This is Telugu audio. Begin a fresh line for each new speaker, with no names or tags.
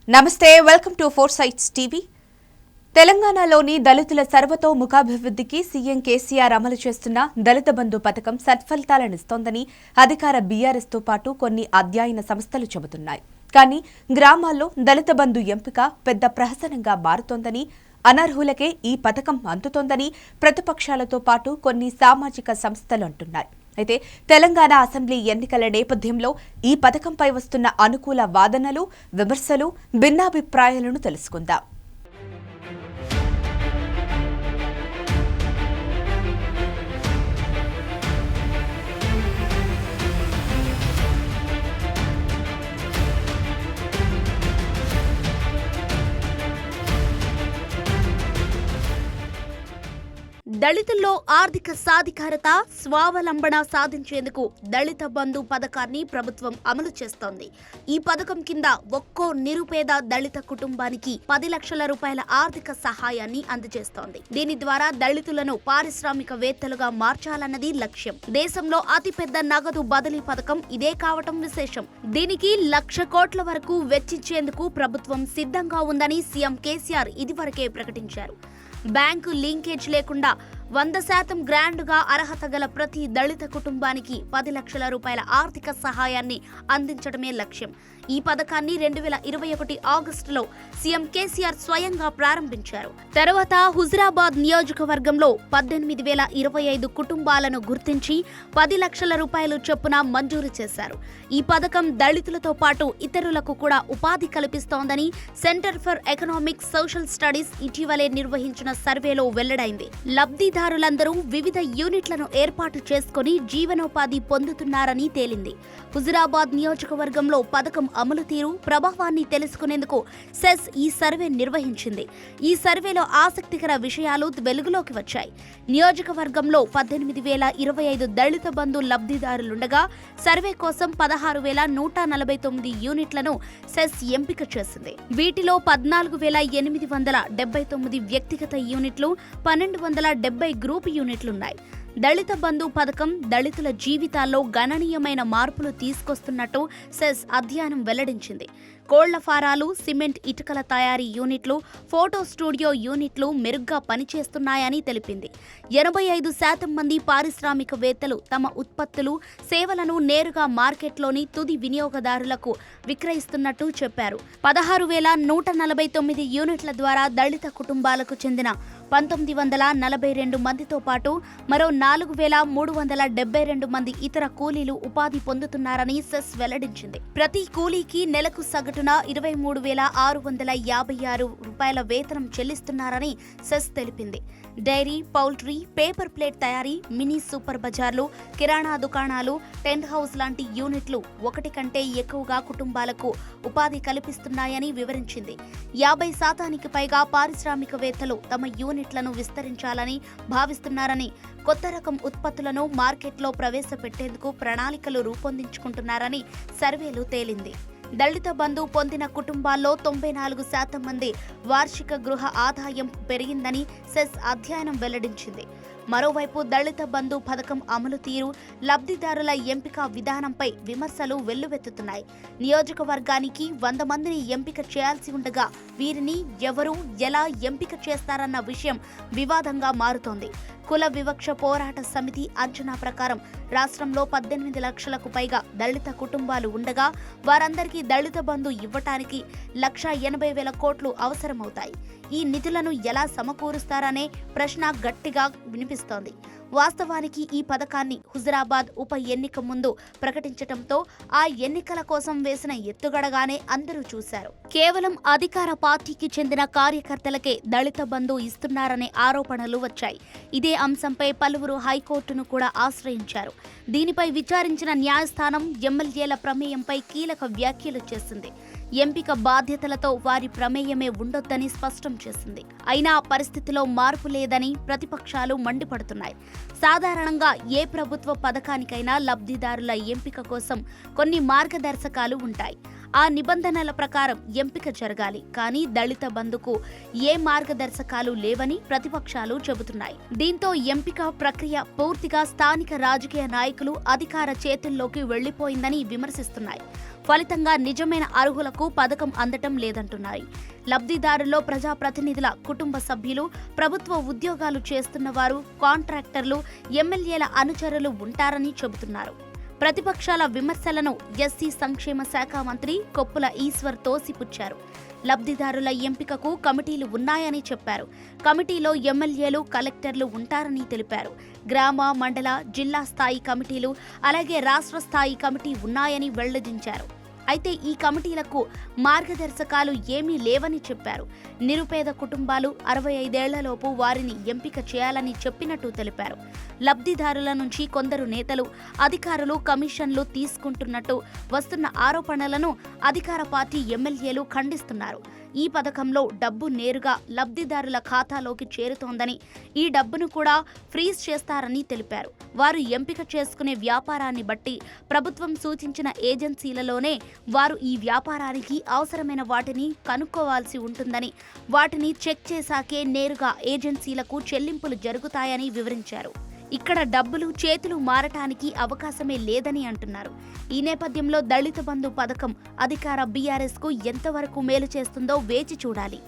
నమస్తే, welcome to four sides TV. తెలంగాణలోని దళితుల సర్వతోముఖాభివృద్ధికి సీఎం కేసీఆర్ అమలు చేస్తున్న దళిత బంధు పథకం సత్ఫలితాలనిస్తోందని అధికార బీఆర్ఎస్తో పాటు కొన్ని అధ్యయన సంస్థలు చెబుతున్నాయి. కానీ గ్రామాల్లో దళిత బంధు ఎంపిక పెద్ద ప్రహసనంగా మారుతోందని, అనర్హులకే ఈ పథకం అందుతోందని ప్రతిపక్షాలతో పాటు కొన్ని సామాజిక సంస్థలు అంటున్నాయి. అయితే తెలంగాణ అసెంబ్లీ ఎన్నికల నేపథ్యంలో ఈ పథకంపై వస్తున్న అనుకూల వాదనలు, విమర్శలు, భిన్నాభిప్రాయాలను తెలుసుకుందాం.
దళితుల్లో ఆర్థిక సాధికారత, స్వావలంబన సాధించేందుకు దళిత బంధు పథకాన్ని ప్రభుత్వం అమలు చేస్తోంది. ఈ పథకం కింద ఒక్కో నిరుపేద దళిత కుటుంబానికి 10 లక్షల రూపాయల ఆర్థిక సహాయాన్ని అందజేస్తోంది. దీని ద్వారా దళితులను పారిశ్రామికవేత్తలుగా మార్చాలన్నది లక్ష్యం. దేశంలో అతిపెద్ద నగదు బదిలీ పథకం ఇదే కావటం విశేషం. దీనికి 1,00,000 కోట్ల వరకు వెచ్చించేందుకు ప్రభుత్వం సిద్ధంగా ఉందని సీఎం కేసీఆర్ ఇదివరకే ప్రకటించారు. బ్యాంకు లింకేజ్ లేకుండా 100% గ్రాండ్గా అర్హత గల ప్రతి దళిత కుటుంబానికి 10 లక్షల రూపాయల ఆర్థిక సహాయాన్ని అందించడమే లక్ష్యం. ఈ పథకాన్ని 2021 ఆగస్టులో సీఎం కేసీఆర్ స్వయంగా ప్రారంభించారు. తర్వాత హుజురాబాద్ నియోజకవర్గంలో 18,025 కుటుంబాలను గుర్తించి 10 లక్షల రూపాయలు చొప్పున మంజూరు చేశారు. ఈ పథకం దళితులతో పాటు ఇతరులకు కూడా ఉపాధి కల్పిస్తోందని Centre for Economic Social Studies ఇటీవలే నిర్వహించిన సర్వేలో వెల్లడైంది. లబ్ధిదారులందరూ వివిధ యూనిట్లను ఏర్పాటు చేసుకుని జీవనోపాధి పొందుతున్నారని తేలింది. హుజురాబాద్ నియోజకవర్గంలో పథకం అమలు తీరు, ప్రభావాన్ని తెలుసుకునేందుకు సెస్ ఈ సర్వే నిర్వహించింది. ఈ సర్వేలో ఆసక్తికర విషయాలు వెలుగులోకి వచ్చాయి. నియోజకవర్గంలో 18,025 దళిత బంధు లబ్ధిదారులుండగా సర్వే కోసం 16,149 యూనిట్లను సెస్ ఎంపిక చేసింది. వీటిలో 14,879 వ్యక్తిగత యూనిట్లు, 1,270 గ్రూప్ యూనిట్లున్నాయి. దళిత బంధు పథకం దళితుల జీవితాల్లో గణనీయమైన మార్పులు తీసుకొస్తున్నట్టు సెస్ అధ్యయనం వెల్లడించింది. కోళ్ల ఫారాలు, సిమెంట్ ఇటుకల తయారీ యూనిట్లు, ఫోటో స్టూడియో యూనిట్లు మెరుగ్గా పనిచేస్తున్నాయని తెలిపింది. 85% మంది పారిశ్రామికవేత్తలు తమ ఉత్పత్తులు, సేవలను నేరుగా మార్కెట్లోని తుది వినియోగదారులకు విక్రయిస్తున్నట్టు చెప్పారు. 16,149 యూనిట్ల ద్వారా దళిత కుటుంబాలకు చెందిన 1,942 మందితో పాటు మరో 4,372 మంది ఇతర కూలీలు ఉపాధి పొందుతున్నారని సెస్ వెల్లడించింది. ప్రతి కూలీకి నెలకు సగటున 23,656 రూపాయల వేతనం చెల్లిస్తున్నారని సెస్ తెలిపింది. డైరీ, పౌల్ట్రీ, పేపర్ ప్లేట్ తయారీ, మినీ సూపర్ బజార్లు, కిరాణా దుకాణాలు, టెంట్ హౌస్ లాంటి యూనిట్లు 1 కంటే ఎక్కువగా కుటుంబాలకు ఉపాధి కల్పిస్తున్నాయని వివరించింది. 50% పైగా పారిశ్రామికవేత్తలు తమ యూనిట్లను విస్తరించాలని భావిస్తున్నారని, కొత్త రకం ఉత్పత్తులను మార్కెట్లో ప్రవేశపెట్టేందుకు ప్రణాళికలు రూపొందించుకుంటున్నారని సర్వేలో తేలింది. దళిత బంధు పొందిన కుటుంబాల్లో 94% మంది వార్షిక గృహ ఆదాయం పెరిగిందని సెస్ అధ్యయనం వెల్లడించింది. మరోవైపు దళిత బంధు పథకం అమలు తీరు, లబ్ధిదారుల ఎంపిక విధానంపై విమర్శలు వెల్లువెత్తుతున్నాయి. నియోజకవర్గానికి 100 మందిని ఎంపిక చేయాల్సి ఉండగా వీరిని ఎవరు, ఎలా ఎంపిక చేస్తారన్న విషయం వివాదంగా మారుతోంది. కుల వివక్ష పోరాట సమితి అంచనా ప్రకారం రాష్ట్రంలో 18 లక్షలకు పైగా దళిత కుటుంబాలు ఉండగా వారందరికీ దళిత బంధు ఇవ్వటానికి 1,80,000 కోట్లు అవసరమవుతాయి. ఈ నిధులను ఎలా సమకూరుస్తారనే ప్రశ్న గట్టిగా వినిపిస్తోంది. వాస్తవానికి ఈ పథకాన్ని హుజురాబాద్ ఉప ఎన్నిక ముందు ప్రకటించడంతో ఆ ఎన్నికల కోసం వేసిన ఎత్తుగడగానే అందరూ చూశారు. కేవలం అధికార పార్టీకి చెందిన కార్యకర్తలకే దళిత బంధు ఇస్తున్నారనే ఆరోపణలు వచ్చాయి. ఇదే అంశంపై పలువురు హైకోర్టును కూడా ఆశ్రయించారు. దీనిపై విచారించిన న్యాయస్థానం ఎమ్మెల్యేల ప్రమేయంపై కీలక వ్యాఖ్యలు చేసింది. ఎంపిక బాధ్యతలతో వారి ప్రమేయమే ఉండొద్దని స్పష్టం చేసింది. అయినా పరిస్థితిలో మార్పు లేదని ప్రతిపక్షాలు మండిపడుతున్నాయి. సాధారణంగా ఏ ప్రభుత్వ పథకానికైనా లబ్ధిదారుల ఎంపిక కోసం కొన్ని మార్గదర్శకాలు ఉంటాయి. ఆ నిబంధనల ప్రకారం ఎంపిక జరగాలి. కానీ దళిత బంధుకు ఏ మార్గదర్శకాలు లేవని ప్రతిపక్షాలు చెబుతున్నాయి. దీంతో ఎంపిక ప్రక్రియ పూర్తిగా స్థానిక రాజకీయ నాయకులు అధికార చేతుల్లోకి వెళ్లిపోయిందని విమర్శిస్తున్నాయి. ఫలితంగా నిజమైన అర్హులకు పథకం అందటం లేదంటున్నాయి. లబ్ధిదారుల్లో ప్రజాప్రతినిధుల కుటుంబ సభ్యులు, ప్రభుత్వ ఉద్యోగాలు చేస్తున్న వారు, కాంట్రాక్టర్లు, ఎమ్మెల్యేల అనుచరులు ఉంటారని చెబుతున్నారు. ప్రతిపక్షాల విమర్శలను ఎస్సీ సంక్షేమ శాఖ మంత్రి కొప్పుల ఈశ్వర్ తోసిపుచ్చారు. లబ్ధిదారుల ఎంపికకు కమిటీలు ఉన్నాయని చెప్పారు. కమిటీలో ఎమ్మెల్యేలు, కలెక్టర్లు ఉంటారని తెలిపారు. గ్రామ, మండల, జిల్లా స్థాయి కమిటీలు, అలాగే రాష్ట్ర స్థాయి కమిటీ ఉన్నాయని వెల్లడించారు. అయితే ఈ కమిటీలకు మార్గదర్శకాలు ఏమీ లేవని చెప్పారు. నిరుపేద కుటుంబాలు, 65 ఏళ్లలోపు వారిని ఎంపిక చేయాలని చెప్పినట్టు తెలిపారు. లబ్ధిదారుల నుంచి కొందరు నేతలు, అధికారులు కమిషన్లు తీసుకుంటున్నట్టు వస్తున్న ఆరోపణలను అధికార పార్టీ ఎమ్మెల్యేలు ఖండిస్తున్నారు. ఈ పథకంలో డబ్బు నేరుగా లబ్ధిదారుల ఖాతాలోకి చేరుతోందని, ఈ డబ్బును కూడా ఫ్రీజ్ చేస్తారని తెలిపారు. వారు ఎంపిక చేసుకునే వ్యాపారాన్ని బట్టి ప్రభుత్వం సూచించిన ఏజెన్సీలలోనే వారు ఈ వ్యాపారానికి అవసరమైన వాటిని కనుక్కోవాల్సి ఉంటుందని, వాటిని చెక్ చేశాకే నేరుగా ఏజెన్సీలకు చెల్లింపులు జరుగుతాయని వివరించారు. ఇక్కడ డబ్బులు చేతులు మారటానికి అవకాశమే లేదని అంటున్నారు. ఈ నేపథ్యంలో దళిత బంధు పథకం అధికార బీఆర్ఎస్ కు ఎంతవరకు మేలు చేస్తుందో వేచి చూడాలి.